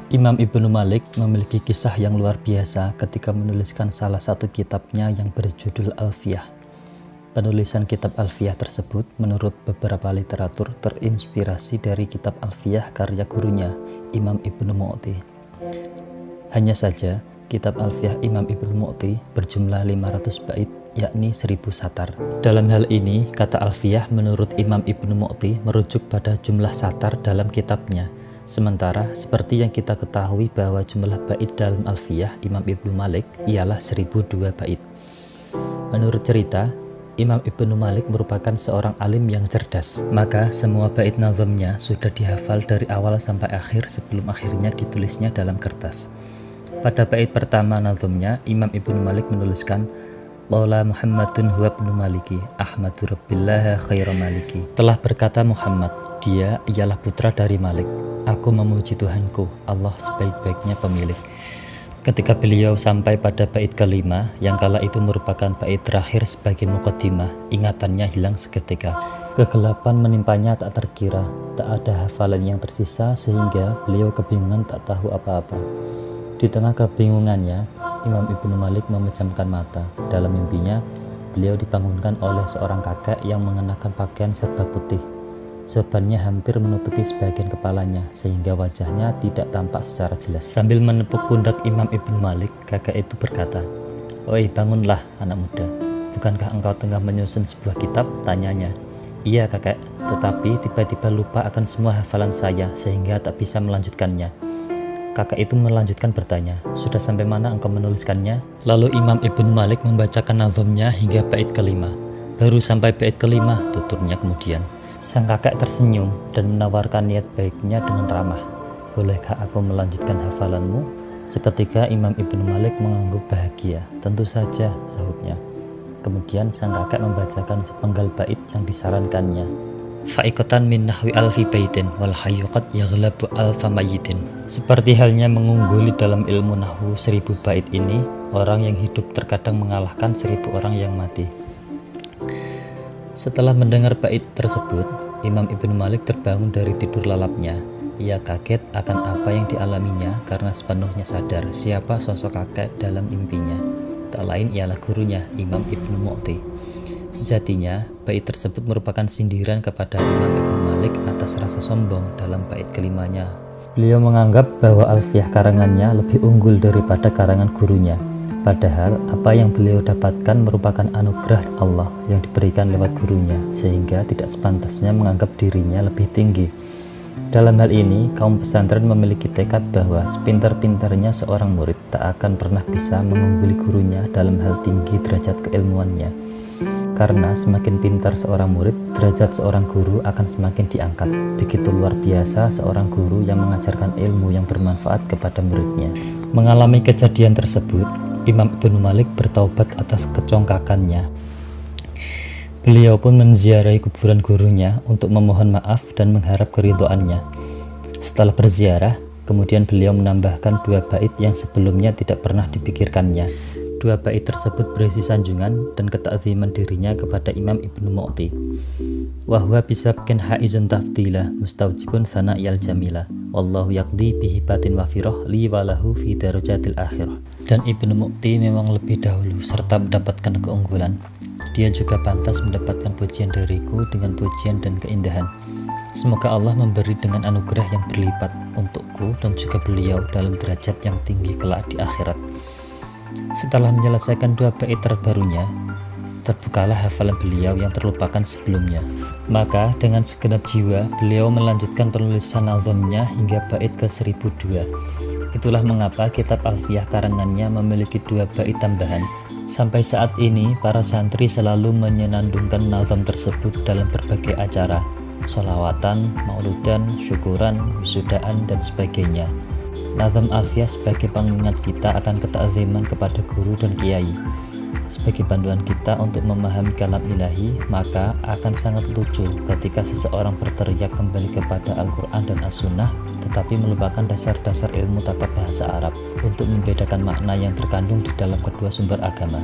Imam Ibnu Malik memiliki kisah yang luar biasa ketika menuliskan salah satu kitabnya yang berjudul Alfiyah. Penulisan kitab Alfiyah tersebut menurut beberapa literatur terinspirasi dari kitab Alfiyah karya gurunya, Imam Ibnu Mu'ti. Hanya saja, kitab Alfiyah Imam Ibnu Mu'ti berjumlah 500 bait, yakni 1000 satar. Dalam hal ini, kata Alfiyah menurut Imam Ibnu Mu'ti merujuk pada jumlah satar dalam kitabnya. Sementara, seperti yang kita ketahui bahwa jumlah bait dalam Alfiyah Imam Ibnu Malik ialah 1002 bait. Menurut cerita, Imam Ibnu Malik merupakan seorang alim yang cerdas. Maka semua bait nazamnya sudah dihafal dari awal sampai akhir sebelum akhirnya ditulisnya dalam kertas. Pada bait pertama nazamnya, Imam Ibnu Malik menuliskan, Qala Muhammadun huwa ibnu Maliki, Ahmadu Rabbillaha khaira maliki. Telah berkata Muhammad, dia ialah putra dari Malik. Aku memuji Tuhanku, Allah sebaik-baiknya pemilik. Ketika beliau sampai pada bait kelima, yang kala itu merupakan bait terakhir sebagai muqaddimah, ingatannya hilang seketika. Kegelapan menimpanya tak terkira, tak ada hafalan yang tersisa sehingga beliau kebingungan tak tahu apa-apa. Di tengah kebingungannya, Imam Ibnu Malik memejamkan mata. Dalam mimpinya, beliau dibangunkan oleh seorang kakek yang mengenakan pakaian serba putih. Sorbannya hampir menutupi sebagian kepalanya, sehingga wajahnya tidak tampak secara jelas. Sambil menepuk pundak Imam Ibnu Malik, kakek itu berkata, "Oi, bangunlah anak muda. Bukankah engkau tengah menyusun sebuah kitab?" tanyanya. "Iya kakek, tetapi tiba-tiba lupa akan semua hafalan saya, sehingga tak bisa melanjutkannya." Kakek itu melanjutkan bertanya, "Sudah sampai mana engkau menuliskannya?" Lalu Imam Ibnu Malik membacakan nazamnya hingga bait kelima. "Baru sampai bait kelima," tuturnya kemudian. Sang kakek tersenyum dan menawarkan niat baiknya dengan ramah. "Bolehkah aku melanjutkan hafalanmu?" Seketika Imam Ibnu Malik mengangguk bahagia. "Tentu saja," sahutnya. Kemudian sang kakek membacakan sepenggal bait yang disarankannya. Fa'iqatan min nahwi alfi baitin wal hayyu qad yaghlabu alfa mayyitin. Seperti halnya mengungguli dalam ilmu nahwu 1000 bait ini, orang yang hidup terkadang mengalahkan 1000 orang yang mati. Setelah mendengar bait tersebut, Imam Ibnu Malik terbangun dari tidur lalapnya. Ia kaget akan apa yang dialaminya karena sepenuhnya sadar siapa sosok kakek dalam mimpinya. Tak lain ialah gurunya, Imam Ibnu Mu'ti. Sejatinya, bait tersebut merupakan sindiran kepada Imam Ibnu Malik atas rasa sombong dalam bait kelimanya. Beliau menganggap bahwa Alfiyah karangannya lebih unggul daripada karangan gurunya. Padahal, apa yang beliau dapatkan merupakan anugerah Allah yang diberikan lewat gurunya, sehingga tidak sepantasnya menganggap dirinya lebih tinggi. Dalam hal ini, kaum pesantren memiliki tekad bahwa sepintar-pintarnya seorang murid tak akan pernah bisa mengungguli gurunya dalam hal tinggi derajat keilmuannya. Karena semakin pintar seorang murid, derajat seorang guru akan semakin diangkat. Begitu luar biasa seorang guru yang mengajarkan ilmu yang bermanfaat kepada muridnya. Mengalami kejadian tersebut, Imam Ibnu Malik bertaubat atas kecongkakannya. Beliau pun menziarahi kuburan gurunya untuk memohon maaf dan mengharap keridhoannya. Setelah berziarah, kemudian beliau menambahkan 2 bait yang sebelumnya tidak pernah dipikirkannya. 2 bait tersebut berisi sanjungan dan ketakziman dirinya kepada Imam Ibnu Mu'ti. Wa huwa bisabkin haizun tafdila mustawjibun sana'iyal jamila wallahu yaqdi bihibatin wafirah li walahu fi darajatil akhirah. Dan Ibnu Mu'ti memang lebih dahulu serta mendapatkan keunggulan. Dia juga pantas mendapatkan pujian dariku dengan pujian dan keindahan. Semoga Allah memberi dengan anugerah yang berlipat untukku dan juga beliau dalam derajat yang tinggi kelak di akhirat. Setelah menyelesaikan 2 bait terbarunya, terbukalah hafalan beliau yang terlupakan sebelumnya. Maka dengan segenap jiwa, beliau melanjutkan penulisan nazamnya hingga bait ke 1002. Itulah mengapa kitab Alfiyah karangannya memiliki 2 bait tambahan. Sampai saat ini, para santri selalu menyenandungkan nazam tersebut dalam berbagai acara, sholawatan, maulidan, syukuran, wisudaan, dan sebagainya. Nazam Alfiyah sebagai pengingat kita akan ketakziman kepada guru dan kiai. Sebagai panduan kita untuk memahami kalam ilahi, maka akan sangat lucu ketika seseorang berteriak kembali kepada Al-Quran dan As-Sunnah, tetapi melupakan dasar-dasar ilmu tata bahasa Arab untuk membedakan makna yang terkandung di dalam kedua sumber agama.